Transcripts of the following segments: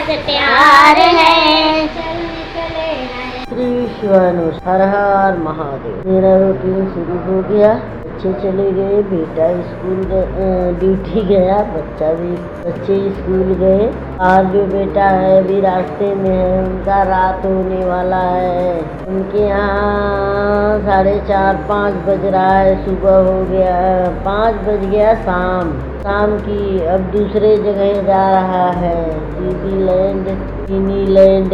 तैयार है। श्री शिवानु हर हर महादेव। मेरा रूटीन शुरू हो गया। बच्चे चले गए, बेटा स्कूल ड्यूटी गया, बच्चे स्कूल गए। और जो बेटा है अभी रास्ते में है, उनका रात होने वाला है। उनके यहाँ 4:30-5 बज रहा है, सुबह हो गया 5 बज गया शाम की। अब दूसरे जगह जा रहा है, डिज्नीलैंड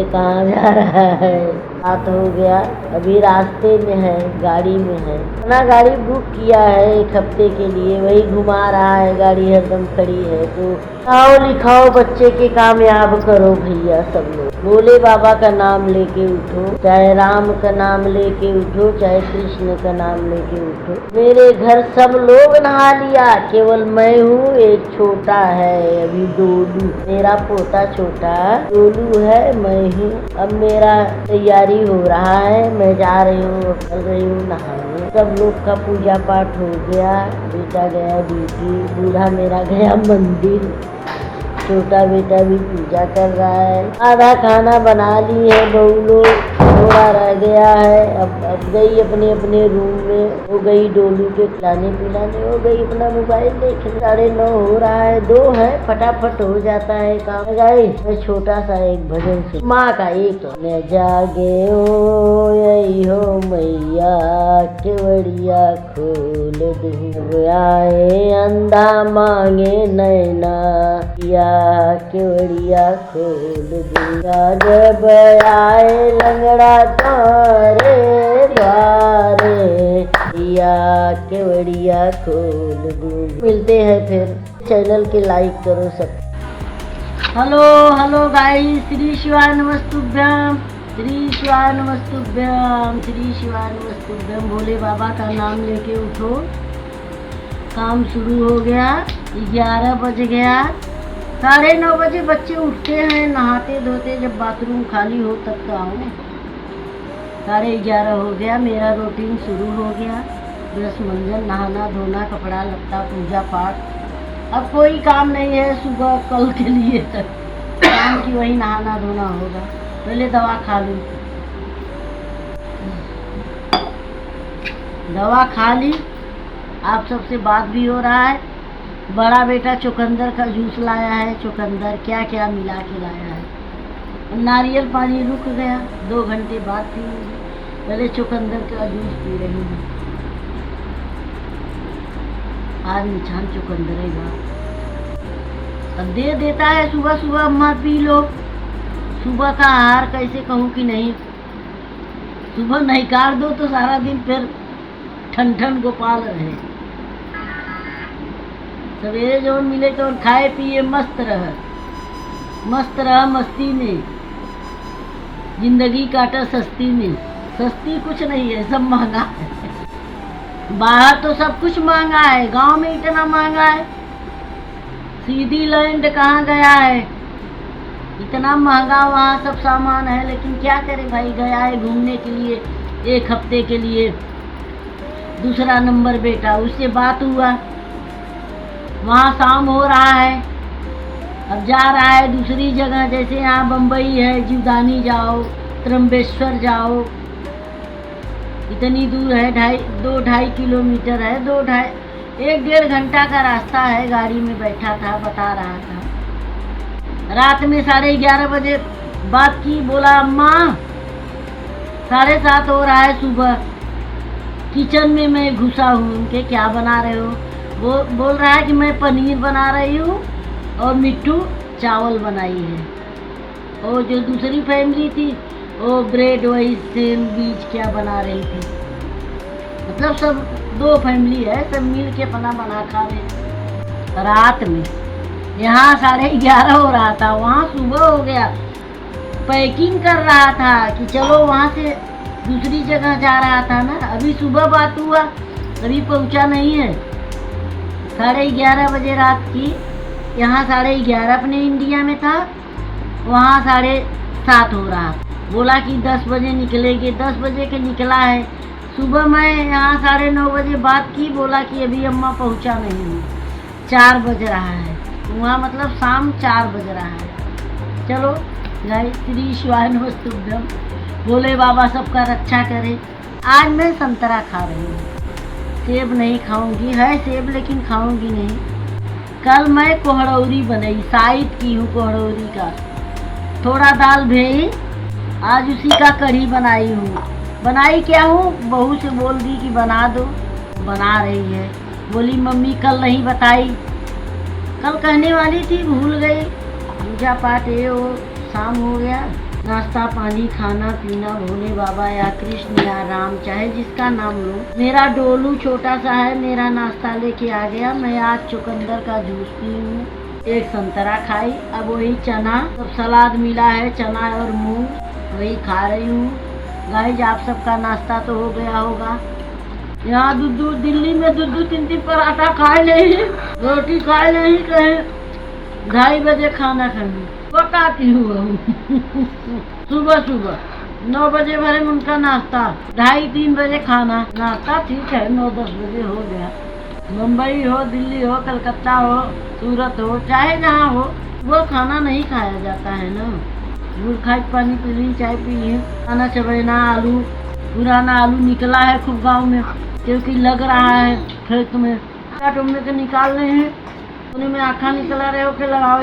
कहाँ जा रहा है। रात हो गया, अभी रास्ते में है, गाड़ी में है। अपना गाड़ी बुक किया है 1 हफ्ते के लिए, वही घुमा रहा है, गाड़ी हरदम खड़ी है। तो आओ लिखाओ, बच्चे के कामयाब करो भैया सब लोग। भोले बाबा का नाम लेके उठो, चाहे राम का नाम लेके उठो, चाहे कृष्ण का नाम लेके उठो। मेरे घर सब लोग नहा लिया, केवल मैं हूँ एक छोटा है अभी डोलू। मेरा पोता छोटा डोलू है, मैं हूँ। अब मेरा तैयारी हो रहा है, मैं जा रही हूँ, चल रही हूँ नहाने। सब लोग का पूजा पाठ हो गया, बेटा गया ड्यूटी, बूढ़ा मेरा गया मंदिर, छोटा बेटा भी पूजा कर रहा है। आधा खाना बना ली है बहू लोग, थोड़ा रह गया है। अब गई अपने अपने रूम में, हो गई डोलू के खिलाने पिलाने, हो गई अपना मोबाइल देखने। 9:30 हो रहा है, 2 है, फटाफट हो जाता है काम। गई मैं छोटा सा एक भजन से माँ का एक मैं जागे ओ यही हो मैया केवड़िया खोल दूँ, आए अंधा मांगे नैना या केवड़िया खोल दूंगा। जब आए लंगड़ा तारे द्वारे या केवड़िया खोल दूंगा। मिलते हैं फिर, चैनल के लाइक करो सब। हेलो गाइस, श्री शिवानमस्तुभ्यम, श्री शिवानमस्तुभ्यम, श्री शिवानमस्तुभ्यम। भोले बाबा का नाम लेके उठो। काम शुरू हो गया, 11 बज गया। 9:30 बजे बच्चे उठते हैं, नहाते धोते, जब बाथरूम खाली हो तब तो आओ। 11:30 हो गया, मेरा रूटीन शुरू हो गया। ब्रश मंजन, नहाना धोना, कपड़ा लत्ता, पूजा पाठ। अब कोई काम नहीं है सुबह कल के लिए तक, शाम की वही नहाना धोना होगा। पहले दवा खा लूँ, दवा खा ली। आप सबसे बात भी हो रहा है। बड़ा बेटा चुकंदर का जूस लाया है, चुकंदर क्या क्या मिला के लाया है। नारियल पानी रुक गया, 2 घंटे बाद पीऊँगी। पहले चुकंदर का जूस पी रही हूँ। आज निशान चुकंदर है बात अब दे देता है सुबह सुबह, अम्मा पी लो। सुबह का आहार कैसे कहूँ कि नहीं, सुबह नहीं काट दो तो सारा दिन फिर ठन गोपाल रहे। सवेरे जो मिले तो खाए पिए मस्त रह मस्ती में, जिंदगी काटा सस्ती में। सस्ती कुछ नहीं है, सब महंगा है। बाहर तो सब कुछ महंगा है, गांव में इतना महंगा है। सीधी लैंड कहाँ गया है, इतना महंगा वहाँ सब सामान है। लेकिन क्या करे भाई, गया है घूमने के लिए 1 हफ्ते के लिए। दूसरा नंबर बेटा, उससे बात हुआ, वहाँ शाम हो रहा है। अब जा रहा है दूसरी जगह, जैसे यहाँ बम्बई है, जीवदानी जाओ, त्र्यंबेश्वर जाओ। इतनी दूर है, 2-2.5 किलोमीटर है, 1-1.5 घंटा का रास्ता है। गाड़ी में बैठा था, बता रहा था। रात में 11:30 बजे बात की, बोला अम्मा 7:30 हो रहा है सुबह। किचन में मैं घुसा हूँ, उनके क्या बना रहे हो? वो बोल रहा है कि मैं पनीर बना रही हूँ और मिट्टू चावल बनाई है। और जो दूसरी फैमिली थी वो ब्रेड वही सेम बीज क्या बना रही थी। मतलब सब 2 फैमिली है, सब मिल के अपना बना खा रहे। रात में यहाँ 11:30 हो रहा था, वहाँ सुबह हो गया। पैकिंग कर रहा था कि चलो वहाँ से दूसरी जगह जा रहा था ना। अभी सुबह बात हुआ, अभी पहुँचा नहीं है। 11:30 बजे रात की, यहाँ 11:30 अपने इंडिया में था, वहाँ 7:30 हो रहा। बोला कि 10 बजे निकलेंगे, 10 बजे के निकला है। सुबह मैं यहाँ 9:30 बजे बात की, बोला कि अभी अम्मा पहुँचा नहीं हूँ, 4 बज रहा है। वहाँ मतलब शाम 4 बज रहा है। चलो गायत्री शिवाय नमस्तुभ्यम, भोले बाबा सबका रक्षा करे। आज मैं संतरा खा रही हूँ, सेब नहीं खाऊंगी, है सेब लेकिन खाऊंगी नहीं। कल मैं कोहड़ौरी बनाई, साइड की हूँ कोहड़ौरी का, थोड़ा दाल भेई, आज उसी का कढ़ी बनाई हूँ। बनाई क्या हूँ, बहू से बोल दी कि बना दो, बना रही है। बोली मम्मी कल नहीं बताई, कल कहने वाली थी भूल गई। पूजा पाठ ये वो शाम हो गया, नाश्ता पानी खाना पीना भोले बाबा या कृष्ण या राम चाहे जिसका नाम लो। मेरा डोलू छोटा सा है, मेरा नाश्ता लेके आ गया। मैं आज चुकंदर का जूस पी हूँ, एक संतरा खाई, अब वही चना सब सलाद मिला है, चना और मूंग वही खा रही हूँ। गाइस आप सबका नाश्ता तो हो गया होगा। यहाँ दूध दिल्ली में दूध 3 पराठा खाए नहीं, रोटी खाए नहीं, कहे 2:30 बजे खाना खानी पकाती हूँ। सुबह 9 बजे भरे में उनका नाश्ता, 2:30-3 बजे खाना। नाश्ता ठीक है 9-10 बजे हो गया। मुंबई हो, दिल्ली हो, कलकत्ता हो, सूरत हो, चाहे जहाँ हो, वो खाना नहीं खाया जाता है ना। गुड़ खाए पानी पी ली, चाय पी ली। खाना चबेना आलू, पुराना आलू निकला है खूब गाँव में, क्योंकि लग रहा है खेत में। टुमने के निकालने हैं, उन्हें में आँखा निकला रहे हो के लगाओ,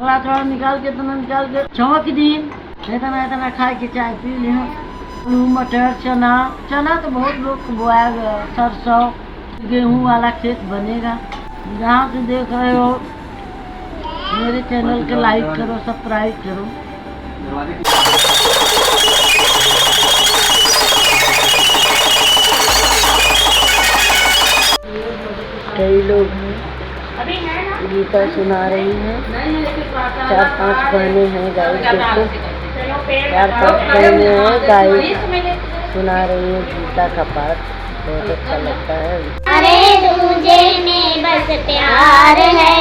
थोड़ा निकाल के तना निकाल के छौक दिन इतना खाए के चाय पी ली। आलू मटर चना तो बहुत लोग को बोया गया, सरसों गेहूँ वाला खेत बनेगा। जहाँ से देख रहे हो मेरे चैनल के लाइक करो, सब्सक्राइब करो। कई लोग हैं, गीता सुना रही हैं, 4-5 बहनें हैं गाइस, देखो 4-5 बहनें हैं गाइस, सुना रही हैं गीता का पाठ, बहुत अच्छा लगता है। अरे तुझे में बस प्यार है,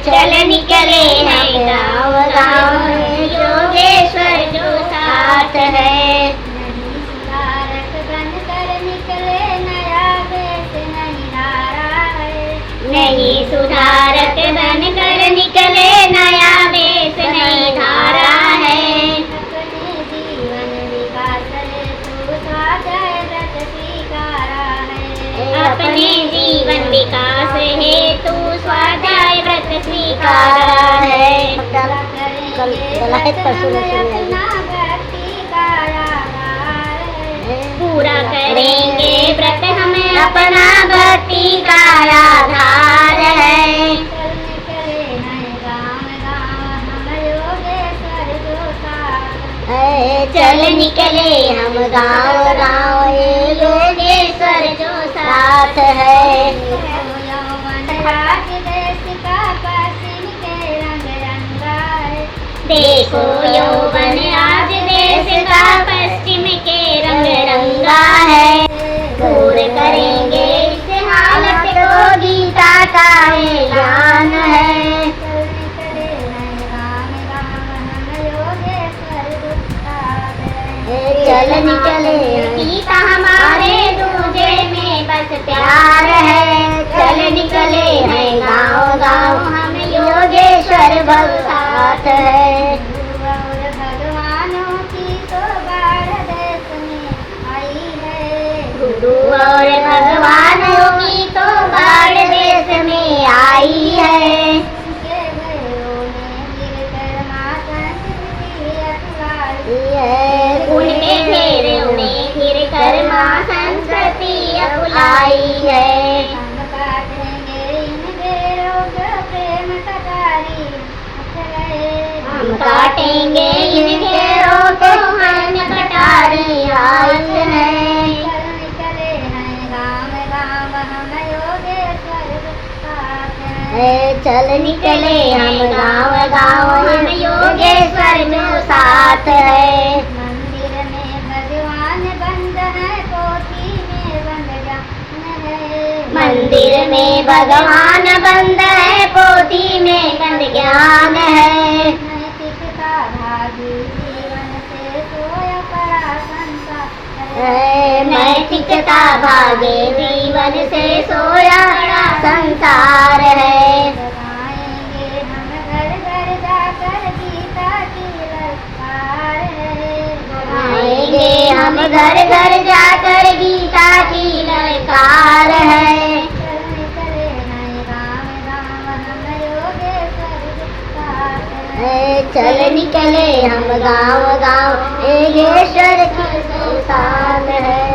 चल निकले हैं गाँव गाँव में योगेश्वर जो साथ है। नहीं सुधारक बनकर निकले नया वेश नहीं धारा है, नहीं सुधारक बनकर निकले नया वेश नहीं धारा है। अपने जीवन विकास हेतु स्वाध्याय व्रत स्वीकारा है, अपने जीवन विकास हेतु स्वाध्याय व्रत स्वीकारा है। पूरा करेंगे व्रत हमें अपना भक्ति का आधार है। चल निकले हम गाँव गाँव योगेश्वर जो साथ है। देखो यौवन आज देश का पश्चिम के रंग रंगा है। दूर करेंगे इस हालत को गीता का ऐलान है। चल निकले गीता हमारे दूजे में बस प्यार है। चल निकले हैं गाँव गाँव हम योगेश्वर भगवान है। भगवानों की तो बाढ़ देश में आई है, गुरु और भगवानों की तो बाढ़ देश में आई है। उनके घेरों में घिर कर माँ संस्कृति अपनाई है। हम काटेंगे इन घेरों को हम कटारी आई है। चल निकले हम गाँव गाँव हम योगेश्वर जो साथ है। मंदिर में भगवान बंद है, पोथी में बंद ज्ञान है। मंदिर में भगवान बंद है, पोथी में बंद ज्ञान है। नैतिकता भागी जीवन से सोया पड़ा संसार है। टिकता भागे जीवन से सोया संसार है। लगाएंगे हम घर घर जाकर गीता की ललकार है। लगाएंगे हम घर घर जाकर गीता की ललकार है। चल निकले हम गाँव गाँव योगेश्वर की साथ है।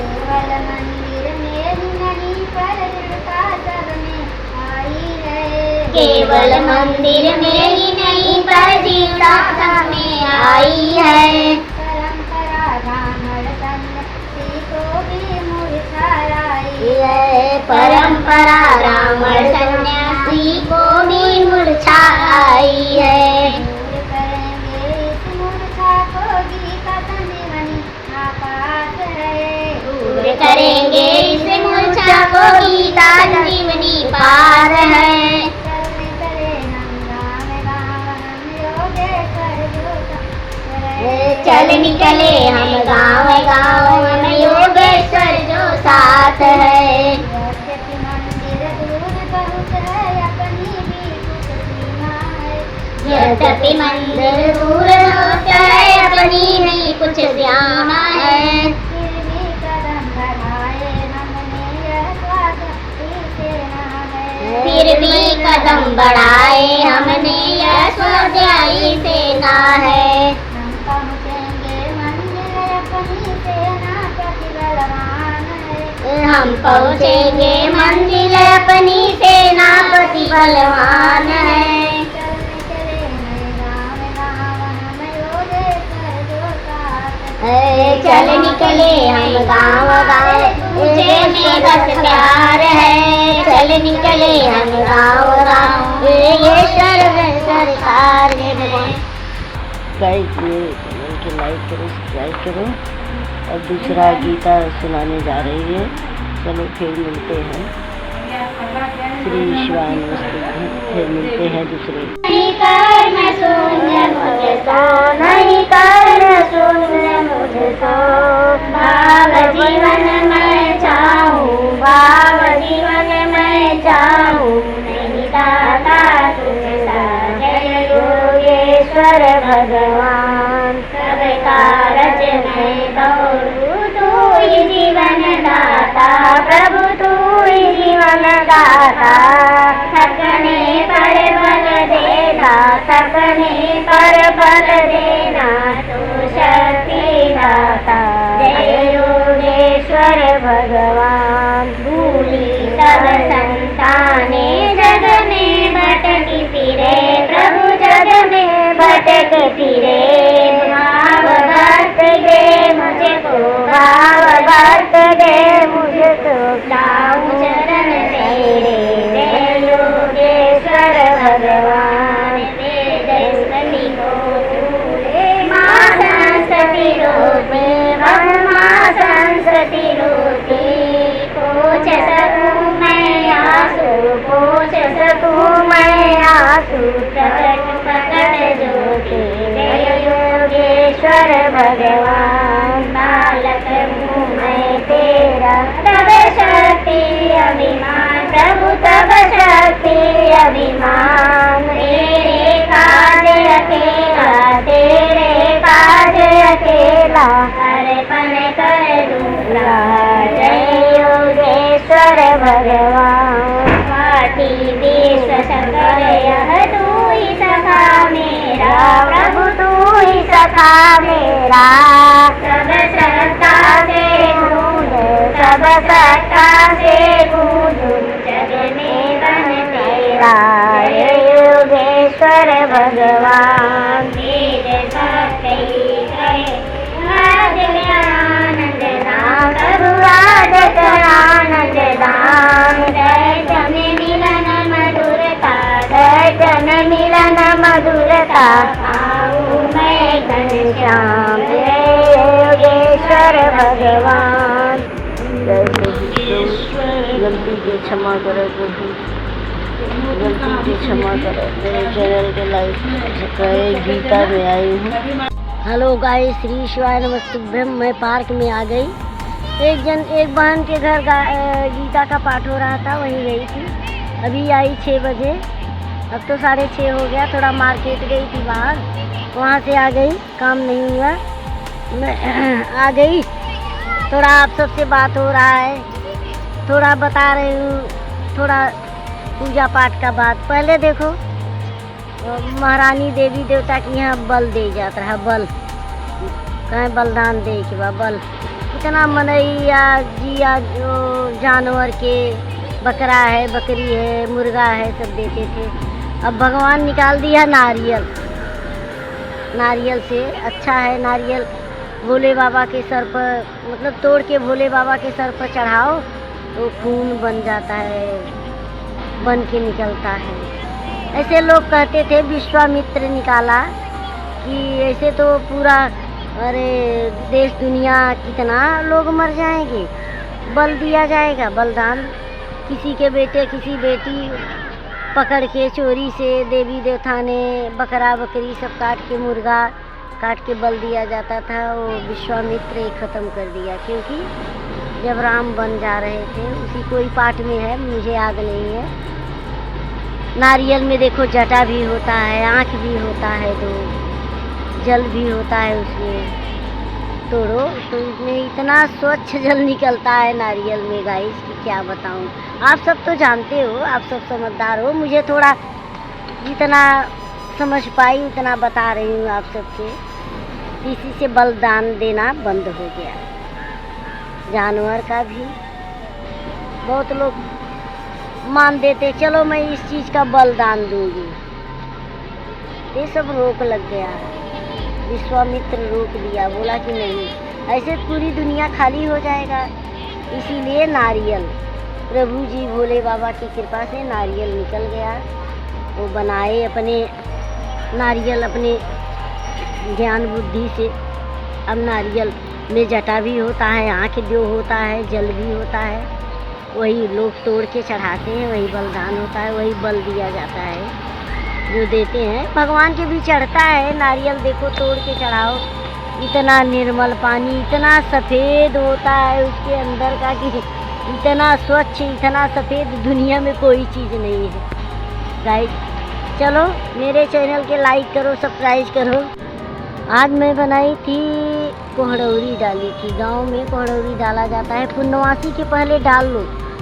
केवल मंदिर में ही नहीं पर दृढ़ता सब में आई है। केवल मंदिर में ही नहीं पर दृढ़ता सब में आई है। परंपरा ब्राह्मण सन्यासी को भी मुरझाई है। परंपरा ब्राह्मण सन्यासी को भी मुरझा आई है। करेंगे इस मूर्छा को गीता संजीवनी पार है। चल निकले हम गाँव गाँव हम योगेश्वर जो साथ है। मंदिर दूर बहुत है अपनी भी कुछ सीमा है। यद्यपि मंदिर दूर होता है अपनी भी कुछ सीमा है। फिर भी कदम बढ़ाए हमने यह स्वाध्यायी सेना है। हम पहुँचेंगे मंदिर अपनी सेना प्रतिबलवान है। हम पहुँचेंगे मंदिर अपनी सेना प्रतिबलवान है। चल निकले हम गाँव गाँव ऊंचे में बस प्यार है। चल निकले हम गाँव गाँव ये सरकार है। गाइस मेरे चैनल को लाइक करो, सब्सक्राइब करो और दूसरा गीता सुनाने जा रही है। चलो फिर मिलते हैं। श्री शिवानमस्तु। फिर मिलते हैं दूसरे। नहीं कर मैं शून्य मुझे तो, नहीं कर शून्य मुझे तो। भाव जीवन मैं चाहूँ, भाव जीवन मैं चाहूँ। नहीं दाता तुझे जय योगेश्वर भगवान। सब कारज में दौड़ू तू ही जीवन दाता, प्रभु तू ही जीवन दाता। थकने पर बल देना, थकने पर बल देना तू शक्ति दाता। जय योगेश्वर भगवान। भूली सब संताने जग में भटकी फिरे, प्रभु जग में भटकी फिरे। भाव भक्त दे मुझको, भाव भक्त दे मुझको। लाऊं चरण तेरे जय योगेश्वर भगवान। वेदस्वती को तूने माँ संस्कृति रूपी, ब्रह्मा संस्कृति रूपी। पोछ सकूं मैं आंसू, पोछ सकूं मैं आंसू। प्रकट प्रकट ज्योति जय योगेश्वर भगवान। बालक हूँ मैं तेरा तब शक्ति अभिमान, प्रभु तब शक्ति अभिमान। तेरे काज अकेला, तेरे काज अकेला अर्पण कर दूंगा। जय योगेश्वर भगवान। स्वाति विश्व शंकर यह तू ही सखा मेरा, प्रभु तू ही सखा मेरा। सब सत्ता से गूंज, सब सत्ता से गूंज जग में बन तेरा। जय योगेश्वर भगवान। वेद भक्ति करे राज आनंद धाम, प्रभु राज आनंद धाम। दर्शन मिलन मधुरता, दर्शन मिलन मधुरता। आऊं मैं घनश्याम जय योगेश्वर भगवान। गलती की क्षमा करो प्रभु, गलती की क्षमा करो। मेरे चैनल के लाइक सब्सक्राइब। गीता में आई हूँ। हेलो गाइस, श्री शिवाय नमस्तुभ्यम। मैं पार्क में आ गई एक बहन के घर गीता का पाठ हो रहा था, वहीं गई थी। अभी आई 6 बजे, अब तो 6:30 हो गया। थोड़ा मार्केट गई थी बाहर, वहाँ से आ गई, काम नहीं हुआ, मैं आ गई। थोड़ा आप सबसे बात हो रहा है, थोड़ा बता रही हूँ, थोड़ा पूजा पाठ का बात। पहले देखो महारानी देवी देवता के यहाँ बल दे जाता है, बल कहीं बलिदान दे के बा बल कितना मनैया जिया जो जानवर के बकरा है, बकरी है, मुर्गा है, सब देते थे। अब भगवान निकाल दिया नारियल। नारियल से अच्छा है, नारियल भोले बाबा के सर पर, मतलब तोड़ के भोले बाबा के सर पर चढ़ाओ तो खून बन जाता है, बन के निकलता है। ऐसे लोग कहते थे, विश्वामित्र निकाला कि ऐसे तो पूरा अरे देश दुनिया कितना लोग मर जाएंगे, बल दिया जाएगा, बलिदान। किसी के बेटे किसी बेटी पकड़ के चोरी से देवी देवता ने बकरा बकरी सब काट के, मुर्गा काट के बल दिया जाता था। वो विश्वामित्र ही ख़त्म कर दिया, क्योंकि जब राम बन जा रहे थे, उसी कोई पाठ में है, मुझे याद नहीं है। नारियल में देखो जटा भी होता है, आँख भी होता है, दो जल भी होता है उसमें। तोड़ो तो इसमें इतना स्वच्छ जल निकलता है नारियल में गाइस कि क्या बताऊं। आप सब तो जानते हो, आप सब समझदार हो, मुझे थोड़ा जितना समझ पाई उतना बता रही हूँ आप सबसे। किसी से बलिदान देना बंद हो गया, जानवर का भी। बहुत लोग मान देते, चलो मैं इस चीज़ का बलिदान दूंगी, ये सब रोक लग गया। विश्वामित्र रोक दिया, बोला कि नहीं, ऐसे पूरी दुनिया खाली हो जाएगा। इसीलिए नारियल, प्रभु जी भोले बाबा की कृपा से नारियल निकल गया। वो बनाए अपने नारियल, अपने ज्ञान बुद्धि से। अब नारियल में जटा भी होता है, आँख जो होता है, जल भी होता है, वही लोग तोड़ के चढ़ाते हैं, वही बलिदान होता है, वही बल दिया जाता है जो देते हैं। भगवान के भी चढ़ता है नारियल, देखो तोड़ के चढ़ाओ, इतना निर्मल पानी, इतना सफ़ेद होता है उसके अंदर का कि इतना स्वच्छ, इतना सफ़ेद दुनिया में कोई चीज़ नहीं है गाइस। चलो मेरे चैनल के लाइक करो, सब्सक्राइब करो। आज मैं बनाई थी कोहड़ौरी, डाली थी। गांव में कोहड़ौरी डाला जाता है, पूर्णवासी के पहले डाल लो।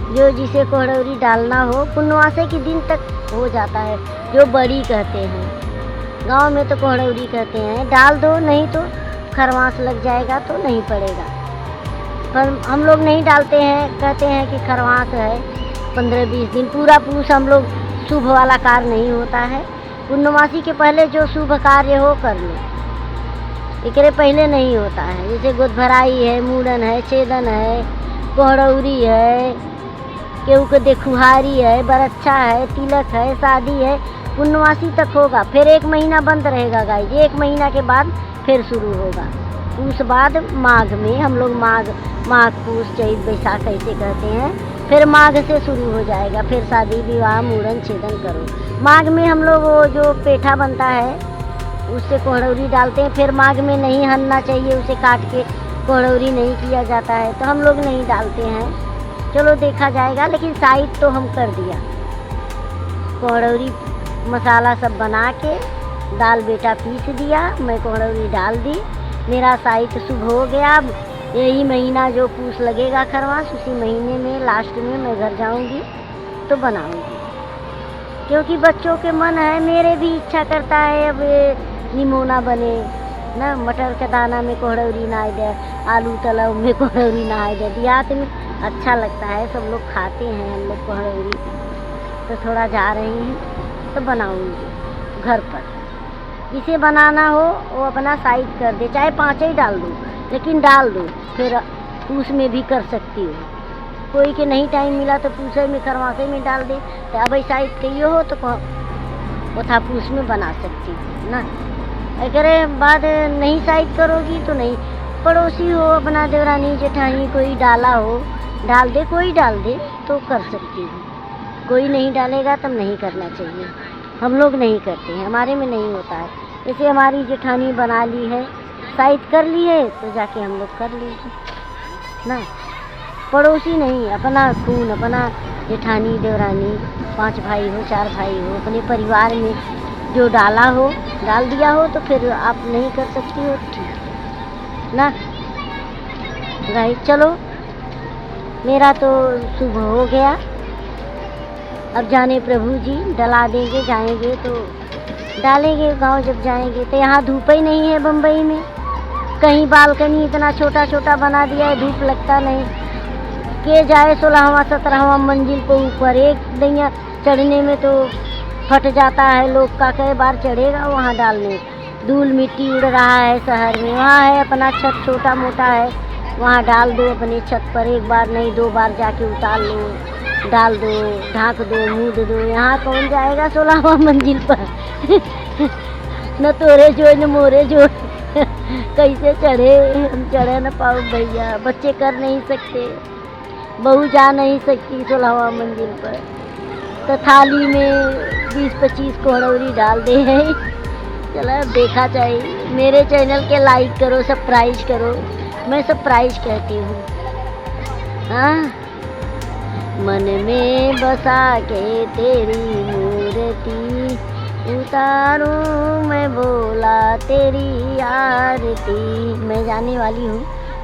जो जिसे कोहड़ौरी डालना हो, पूर्णवासी के दिन तक हो जाता है, जो बड़ी कहते हैं। गांव में तो कोहड़ौरी कहते हैं। डाल दो, नहीं तो खरवास लग जाएगा तो नहीं पड़ेगा। पर हम लोग नहीं डालते हैं, कहते हैं कि खरवास है 15-20 दिन। पूरा पूछ हम लोग शुभ वाला कार्य नहीं होता है। पूर्णमासी के पहले जो शुभ कार्य हो कर लो, एकरे पहले नहीं होता है। जैसे गोदभराई है, मुंडन है, छेदन है, कोहड़ौरी है, केहू के देखुहारी है, बरच्छा है, तिलक है, शादी है, पूर्णवासी तक होगा। फिर 1 महीना बंद रहेगा गाइस। 1 महीना के बाद फिर शुरू होगा। उस बाद माघ में हम लोग माघ पूस चैत बैसाख ऐसे कहते हैं। फिर माघ से शुरू हो जाएगा, फिर शादी विवाह मुंडन छेदन करो। माघ में हम लोग वो जो पेठा बनता है उससे कोहड़ौरी डालते हैं। फिर माघ में नहीं हनना चाहिए, उसे काट के कोहड़ौरी नहीं किया जाता है, तो हम लोग नहीं डालते हैं। चलो देखा जाएगा, लेकिन साइड तो हम कर दिया। कोहड़ौरी मसाला सब बना के दाल बेटा पीस दिया, मैं कोहड़ौरी डाल दी, मेरा साइड शुभ हो गया। अब यही महीना जो पूस लगेगा खरवास, उसी महीने में लास्ट में मैं घर जाऊंगी तो बनाऊंगी, क्योंकि बच्चों के मन है, मेरे भी इच्छा करता है अब निमोना बने ना, मटर के दाना में कोहड़ौरी ना दे, आलू तलाव में कोहड़ौरी ना दे। देहात में अच्छा लगता है, सब लोग खाते हैं हम लोग कोहड़ौरी। तो थोड़ा जा रही हैं तो बनाऊंगी घर पर। जिसे बनाना हो वो अपना साइड कर दे, चाहे 5 ही डाल दो, लेकिन डाल दो। फिर उसमें भी कर सकती हो, कोई के नहीं टाइम मिला तो पूसे में खरवासे में डाल दे। तो अब साइड चाहिए हो तो था पूस में बना सकती हो ना। अगर बाद नहीं साइड करोगी तो नहीं। पड़ोसी हो, अपना देवरानी जेठानी कोई डाला हो, डाल दे, कोई डाल दे तो कर सकती हूँ। कोई नहीं डालेगा तब नहीं करना चाहिए। हम लोग नहीं करते हैं, हमारे में नहीं होता है। जैसे हमारी जेठानी बना ली है, साइड कर ली है, तो जाके हम लोग कर लेंगे। ना, पड़ोसी नहीं, अपना खून, अपना जेठानी देवरानी, 5 भाई हो 4 भाई हो, अपने परिवार में जो डाला हो, डाल दिया हो तो फिर आप नहीं कर सकती हो, ठीक ना। गाइस चलो, मेरा तो शुभ हो गया। अब जाने प्रभु जी, डला देंगे, जाएंगे तो डालेंगे गांव जब जाएंगे। तो यहाँ धूप ही नहीं है बम्बई में, कहीं बालकनी इतना छोटा छोटा बना दिया है, धूप लगता नहीं। के जाए 16वां 17वां मंजिल को ऊपर, एक दैया चढ़ने में तो फट जाता है लोग का, कई बार चढ़ेगा वहाँ डालने। धूल मिट्टी उड़ रहा है शहर में, वहाँ है अपना छत छोटा मोटा है, वहाँ डाल दो अपने छत पर, एक बार नहीं 2 बार जाके उतार लो, डाल दो, ढाक दो, मूड दो। यहाँ कौन जाएगा 16वां मंजिल पर न तोरे जो न मोरे जो कैसे चढ़े, हम चढ़े न पाओ भैया, बच्चे कर नहीं सकते, बहू जा नहीं सकती 16वां मंजिल पर। तो थाली में 20-25 कोहड़ौरी डाल दे है। चलो देखा चाहिए। मेरे चैनल के लाइक करो, सब्सक्राइब करो, मैं सब्सक्राइब कहती हूँ। हाँ, मन में बसा के तेरी मूर्ति उतारूं मैं बोला तेरी आरती। मैं जाने वाली हूँ,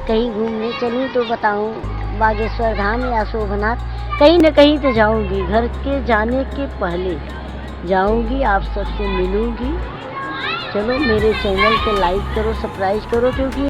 कहीं घूमने चलूँ तो बताऊँ, बागेश्वर धाम या शोभनाथ, कहीं न कहीं तो जाऊँगी। घर के जाने के पहले जाऊँगी, आप सबसे मिलूँगी। चलो मेरे चैनल को लाइक करो, सब्सक्राइब करो, क्योंकि